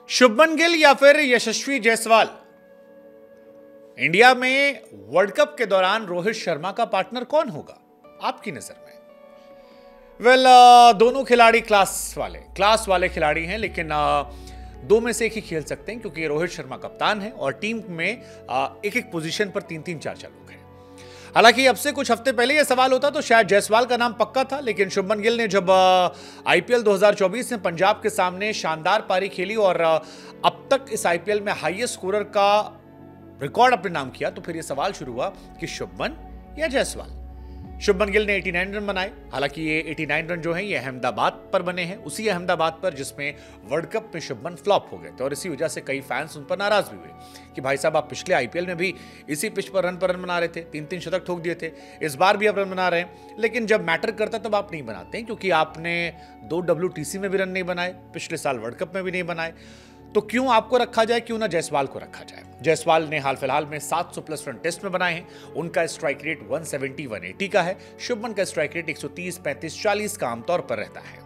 शुभमन गिल या फिर यशस्वी जायसवाल? इंडिया में वर्ल्ड कप के दौरान रोहित शर्मा का पार्टनर कौन होगा आपकी नजर में? दोनों खिलाड़ी क्लास वाले खिलाड़ी हैं, लेकिन दो में से एक ही खेल सकते हैं क्योंकि रोहित शर्मा कप्तान है और टीम में एक एक पोजीशन पर 3-3, 4-4 लोग हैं। हालांकि अब से कुछ हफ्ते पहले यह सवाल होता तो शायद जायसवाल का नाम पक्का था, लेकिन शुभमन गिल ने जब आईपीएल 2024 में पंजाब के सामने शानदार पारी खेली और अब तक इस आईपीएल में हाईएस्ट स्कोरर का रिकॉर्ड अपने नाम किया, तो फिर यह सवाल शुरू हुआ कि शुभमन या जायसवाल। शुभमन गिल ने 89 रन बनाए। हालांकि ये 89 रन जो हैं ये अहमदाबाद पर बने हैं, उसी अहमदाबाद पर जिसमें वर्ल्ड कप में शुभमन फ्लॉप हो गए थे और इसी वजह से कई फैंस उन पर नाराज भी हुए कि भाई साहब आप पिछले आईपीएल में भी इसी पिच पर रन बना रहे थे, 3-3 शतक ठोक दिए थे, इस बार भी आप रन बना रहे हैं, लेकिन जब मैटर करता तब आप नहीं बनाते हैं क्योंकि आपने 2 WTC में भी रन नहीं बनाए, पिछले साल वर्ल्ड कप में भी नहीं बनाए, तो क्यों आपको रखा जाए, क्यों ना जायसवाल को रखा जाए। जायसवाल ने हाल फिलहाल में 700 प्लस रन टेस्ट में बनाए हैं, उनका स्ट्राइक रेट 170-180 का है। शुभमन का स्ट्राइक रेट 130, 35, 40 का आमतौर पर रहता है,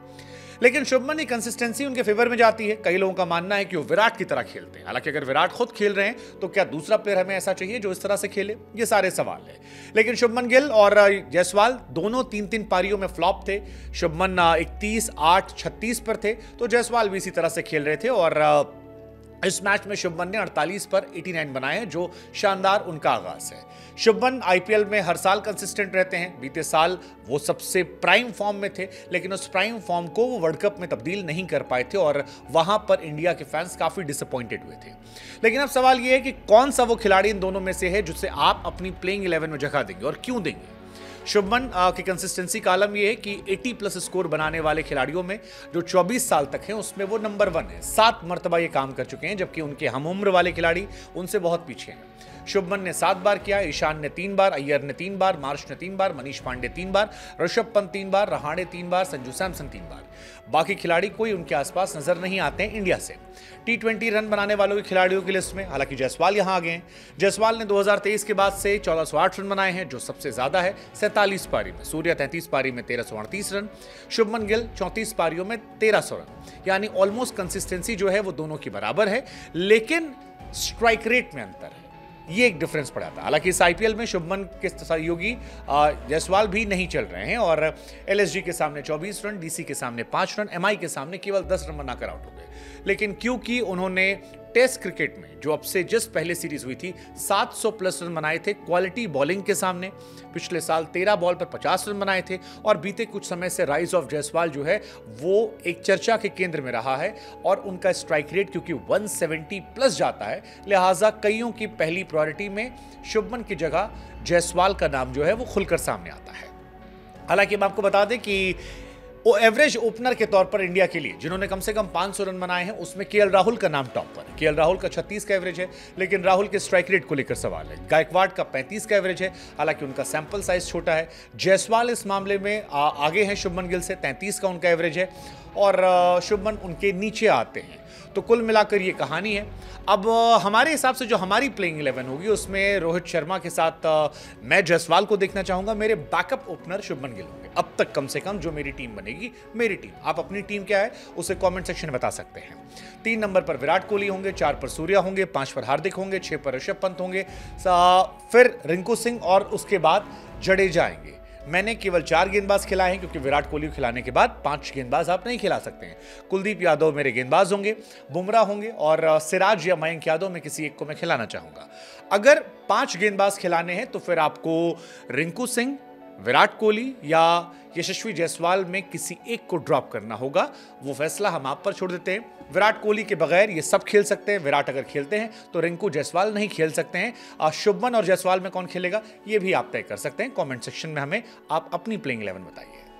लेकिन शुभमन की कंसिस्टेंसी उनके फेवर में जाती है। कई लोगों का मानना है कि वो विराट की तरह खेलते हैं। हालांकि अगर विराट खुद खेल रहे हैं तो क्या दूसरा प्लेयर हमें ऐसा चाहिए जो इस तरह से खेले? ये सारे सवाल है। लेकिन शुभमन गिल और जायसवाल दोनों 3-3 पारियों में फ्लॉप थे। शुभमन 31, 8, 36 पर थे, तो जायसवाल भी इसी तरह से खेल रहे थे और इस मैच में शुभमन ने 48 पर 89 बनाए हैं, जो शानदार उनका आगाज है। शुभमन आईपीएल में हर साल कंसिस्टेंट रहते हैं। बीते साल वो सबसे प्राइम फॉर्म में थे, लेकिन उस प्राइम फॉर्म को वो वर्ल्ड कप में तब्दील नहीं कर पाए थे और वहां पर इंडिया के फैंस काफी डिसअपॉइंटेड हुए थे। लेकिन अब सवाल ये है कि कौन सा वो खिलाड़ी इन दोनों में से है जिससे आप अपनी प्लेइंग 11 में जगह देंगे और क्यों देंगे? शुभमन की कंसिस्टेंसी का आलम यह है कि 80 प्लस स्कोर बनाने वाले खिलाड़ियों में जो 24 साल तक हैं उसमें वो नंबर 1 है। 7 मरतबा ये काम कर चुके हैं, जबकि उनके हम उम्र वाले खिलाड़ी उनसे बहुत पीछे हैं। शुभमन ने 7 बार किया, ईशान ने 3 बार, अय्यर ने 3 बार, मार्श ने 3 बार, मनीष पांडे 3 बार, ऋषभ पंत 3 बार, रहाणे 3 बार, संजू सैमसन 3 बार। बाकी खिलाड़ी कोई उनके आसपास नजर नहीं आते हैं इंडिया से T20 रन बनाने वालों के खिलाड़ियों की लिस्ट में। हालांकि जायसवाल यहां आ गए हैं। जायसवाल ने 2023 के बाद से 1408 रन बनाए हैं, जो सबसे ज्यादा है 47 पारी में। सूर्या 33 पारी में 1338 रन, शुभमन गिल 34 पारियों में 1300 रन, यानी ऑलमोस्ट कंसिस्टेंसी जो है वो दोनों की बराबर है, लेकिन स्ट्राइक रेट में अंतर है, ये एक डिफरेंस पड़ा था। हालांकि इस आईपीएल में शुभमन के सहयोगी जायसवाल भी नहीं चल रहे हैं और एलएसजी के सामने 24 रन, डीसी के सामने 5 रन, एमआई के सामने केवल 10 रन बनाकर आउट हो गए। लेकिन क्योंकि उन्होंने टेस्ट क्रिकेट में जो अब से जस्ट पहले सीरीज हुई थी 700 प्लस रन बनाए थे क्वालिटी बॉलिंग के सामने, पिछले साल 13 बॉल पर 50 रन बनाए थे और बीते कुछ समय से राइज ऑफ जायसवाल जो है वो एक चर्चा के केंद्र में रहा है और उनका स्ट्राइक रेट क्योंकि 170 प्लस जाता है, लिहाजा कईयों की पहली प्रायोरिटी में शुभमन की जगह जायसवाल का नाम जो है वो खुलकर सामने आता है। हालांकि मैं आपको बता दें कि वो एवरेज ओपनर के तौर पर इंडिया के लिए जिन्होंने कम से कम 500 रन बनाए हैं उसमें केएल राहुल का नाम टॉप पर है। केएल राहुल का 36 का एवरेज है, लेकिन राहुल के स्ट्राइक रेट को लेकर सवाल है। गायकवाड़ का 35 का एवरेज है, हालांकि उनका सैंपल साइज छोटा है। जायसवाल इस मामले में आगे हैं शुभमन गिल से, 33 का उनका एवरेज है और शुभमन उनके नीचे आते हैं। तो कुल मिलाकर ये कहानी है। अब हमारे हिसाब से जो हमारी प्लेइंग 11 होगी उसमें रोहित शर्मा के साथ मैं जायसवाल को देखना चाहूंगा। मेरे बैकअप ओपनर शुभमन गिल होंगे अब तक, कम से कम जो मेरी टीम बनेगी, मेरी टीम। आप अपनी टीम क्या है उसे कमेंट सेक्शन में बता सकते हैं। 3 नंबर पर विराट कोहली होंगे, 4 पर सूर्या होंगे, 5 पर हार्दिक होंगे, 6 पर ऋषभ पंत होंगे, फिर रिंकू सिंह और उसके बाद जडेजा आएंगे। मैंने केवल 4 गेंदबाज खिलाए हैं क्योंकि विराट कोहली को खिलाने के बाद 5 गेंदबाज आप नहीं खिला सकते हैं। कुलदीप यादव मेरे गेंदबाज होंगे, बुमराह होंगे और सिराज या मयंक यादव में किसी एक को मैं खिलाना चाहूंगा। अगर 5 गेंदबाज खिलाने हैं तो फिर आपको रिंकू सिंह, विराट कोहली या यशस्वी जायसवाल में किसी एक को ड्रॉप करना होगा। वो फैसला हम आप पर छोड़ देते हैं। विराट कोहली के बगैर ये सब खेल सकते हैं। विराट अगर खेलते हैं तो रिंकू जायसवाल नहीं खेल सकते हैं। शुभमन और जायसवाल में कौन खेलेगा ये भी आप तय कर सकते हैं। कमेंट सेक्शन में हमें आप अपनी प्लेइंग 11 बताइए।